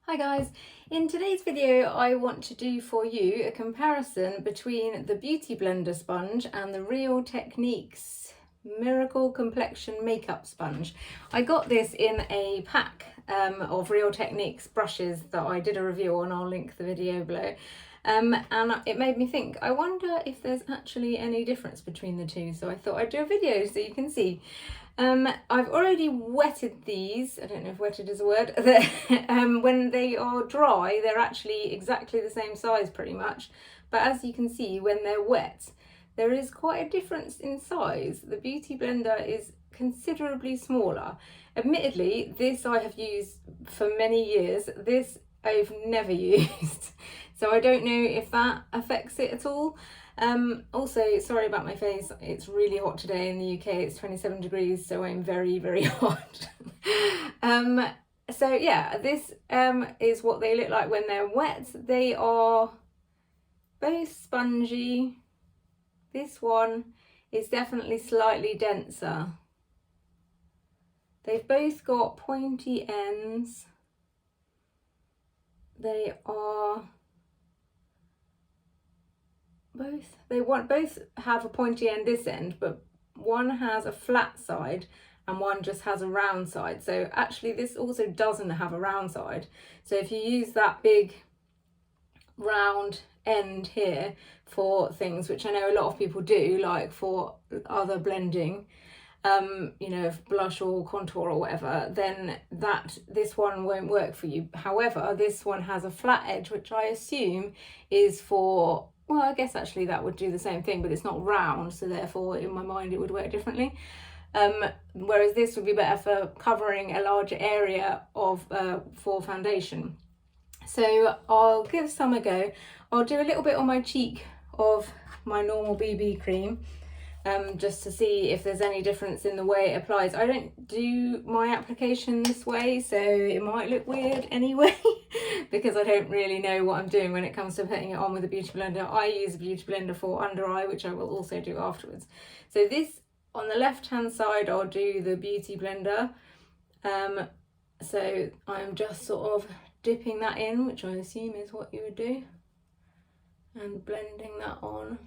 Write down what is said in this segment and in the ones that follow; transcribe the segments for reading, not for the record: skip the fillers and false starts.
Hi guys, in today's video I want to do for you a comparison between the Beauty Blender sponge and the Real Techniques Miracle Complexion Makeup Sponge. I got this in a pack of Real Techniques brushes that I did a review on. I'll link the video below. And it made me think, I wonder if there's actually any difference between the two, so I thought I'd do a video so you can see. I've already wetted these. I don't know if wetted is a word. When they are dry, they're actually exactly the same size pretty much. But as you can see, when they're wet, there is quite a difference in size. The Beauty Blender is considerably smaller. Admittedly, this I have used for many years. This I've never used. So I don't know if that affects it at all. Also, sorry about my face, it's really hot today in the UK. It's 27 degrees, so I'm very, very hot. So yeah, this is what they look like when they're wet. They are both spongy. This one is definitely slightly denser. They've both got pointy ends. They both have a pointy end this end, but one has a flat side and one just has a round side. So actually this also doesn't have a round side. So if you use that big round end here for things, which I know a lot of people do, like for other blending, you know, blush or contour or whatever, then this one won't work for you. However, this one has a flat edge, which I assume is for, well, I guess actually that would do the same thing, but it's not round, so therefore in my mind it would work differently. Whereas this would be better for covering a larger area of for foundation. So I'll give some a go. I'll do a little bit on my cheek of my normal BB cream, just to see if there's any difference in the way it applies. I don't do my application this way, so it might look weird anyway, because I don't really know what I'm doing when it comes to putting it on with a Beauty Blender. I use a Beauty Blender for under eye, which I will also do afterwards. So this, on the left hand side, I'll do the Beauty Blender. So I'm just sort of dipping that in, which I assume is what you would do, and blending that on.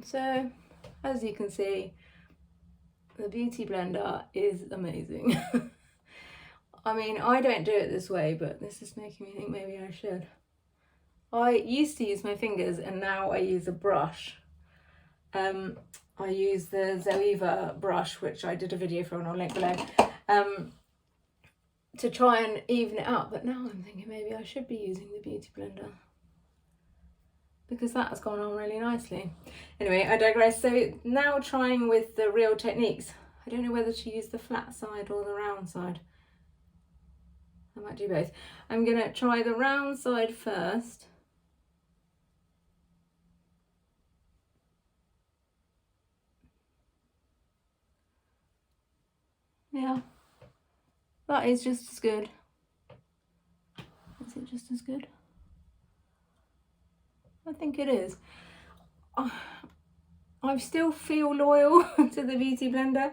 So, as you can see, the Beauty Blender is amazing. I mean, I don't do it this way, but this is making me think maybe I should. I used to use my fingers and now I use a brush. I use the Zoeva brush, which I did a video for and I'll link below, to try and even it up. But now I'm thinking maybe I should be using the Beauty Blender, because that has gone on really nicely. Anyway, I digress. So now trying with the Real Techniques. I don't know whether to use the flat side or the round side. I might do both. I'm going to try the round side first. Yeah, that is just as good. Is it just as good? I think it is. I still feel loyal to the Beauty Blender.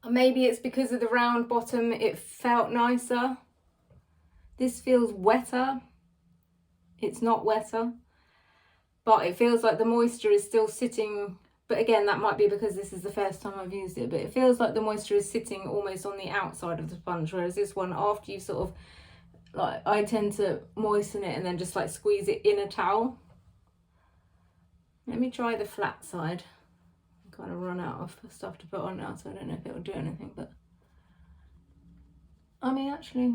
Maybe it's because of the round bottom, it felt nicer. This feels wetter. It's not wetter, but it feels like the moisture is still sitting. But again, that might be because this is the first time I've used it, but it feels like the moisture is sitting almost on the outside of the sponge, whereas this one, after you sort of, like, I tend to moisten it and then just like squeeze it in a towel. Let me try the flat side. I'm kind of run out of stuff to put on now, so I don't know if it'll do anything, but I mean, actually,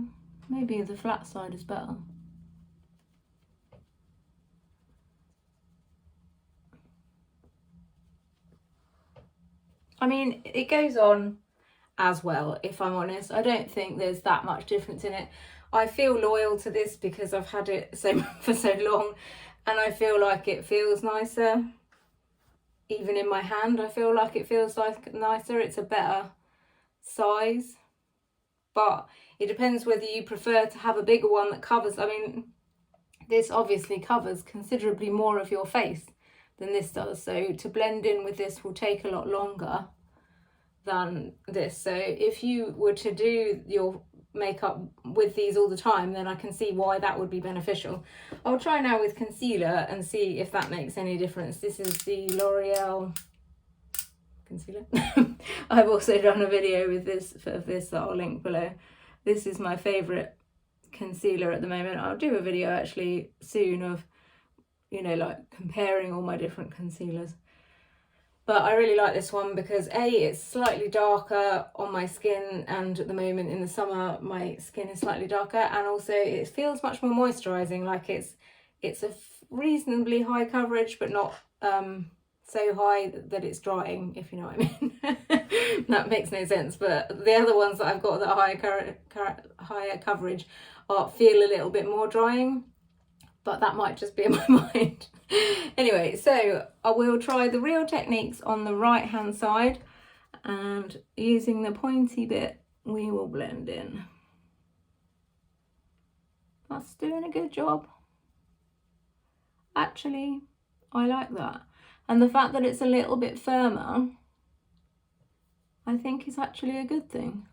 maybe the flat side is better. I mean, it goes on as well, if I'm honest. I don't think there's that much difference in it. I feel loyal to this because I've had it for so long, and I feel like it feels nicer. Even in my hand, I feel like it feels like nicer. It's a better size, but it depends whether you prefer to have a bigger one that covers. I mean, this obviously covers considerably more of your face, than this does. So to blend in with this will take a lot longer than this. So if you were to do your makeup with these all the time, then I can see why that would be beneficial. I'll try now with concealer and see if that makes any difference. This is the L'Oreal concealer. I've also done a video with this that I'll link below. This is my favorite concealer at the moment. I'll do a video actually soon of, you know, like comparing all my different concealers. But I really like this one because A, it's slightly darker on my skin, and at the moment in the summer my skin is slightly darker, and also it feels much more moisturising. Like it's a reasonably high coverage, but not so high that it's drying, if you know what I mean. That makes no sense. But the other ones that I've got that are higher coverage feel a little bit more drying, but that might just be in my mind. Anyway, so I will try the Real Techniques on the right hand side, and using the pointy bit we will blend in. That's doing a good job. Actually, I like that. And the fact that it's a little bit firmer, I think is actually a good thing.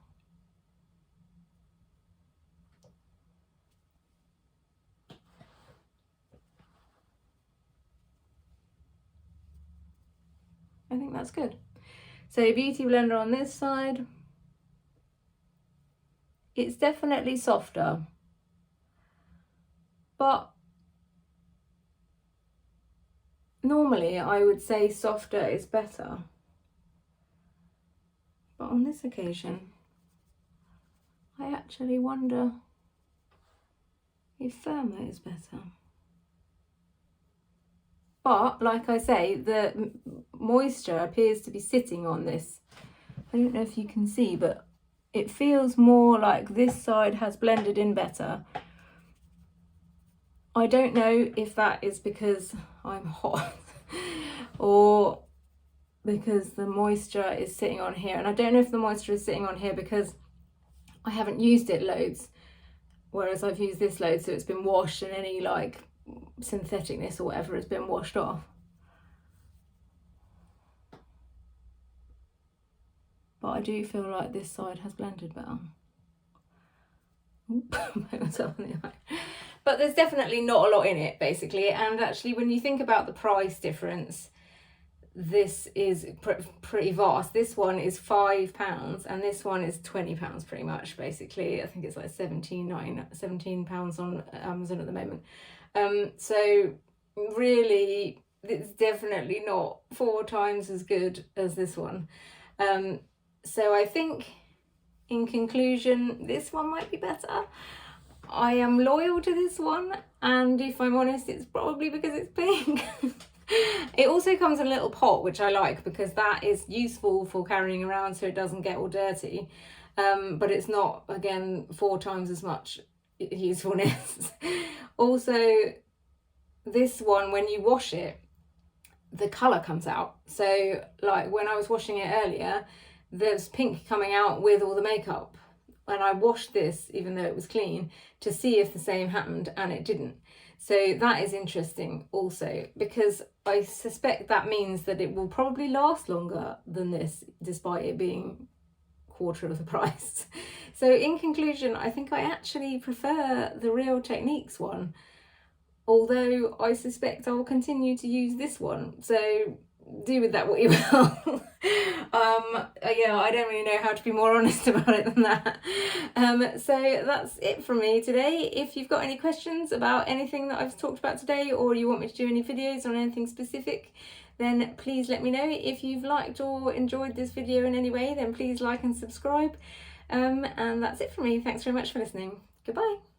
I think that's good. So Beauty Blender on this side. It's definitely softer, but normally I would say softer is better. But on this occasion, I actually wonder if firmer is better. But like I say, the moisture appears to be sitting on this. I don't know if you can see, but it feels more like this side has blended in better. I don't know if that is because I'm hot or because the moisture is sitting on here. And I don't know if the moisture is sitting on here because I haven't used it loads, whereas I've used this load, so it's been washed and any like syntheticness or whatever has been washed off. But I do feel like this side has blended better. But there's definitely not a lot in it, basically. And actually, when you think about the price difference, this is pretty vast. This one is £5 and this one is £20 pretty much, basically. I think it's like £17 on Amazon at the moment. So really, it's definitely not 4 times as good as this one. So I think, in conclusion, this one might be better. I am loyal to this one, and if I'm honest, it's probably because it's pink. It also comes in a little pot, which I like because that is useful for carrying around so it doesn't get all dirty. But it's not, again, 4 times as much usefulness. Also, this one, when you wash it, the colour comes out. So like when I was washing it earlier, there's pink coming out with all the makeup. And I washed this, even though it was clean, to see if the same happened, and it didn't. So that is interesting also, because I suspect that means that it will probably last longer than this, despite it being quarter of the price. So in conclusion, I think I actually prefer the Real Techniques one, although I suspect I will continue to use this one. So do with that what you will. Yeah, I don't really know how to be more honest about it than that. So that's it from me today. If you've got any questions about anything that I've talked about today, or you want me to do any videos on anything specific, then please let me know. If you've liked or enjoyed this video in any way, then please like and subscribe. And that's it from me. Thanks very much for listening. Goodbye.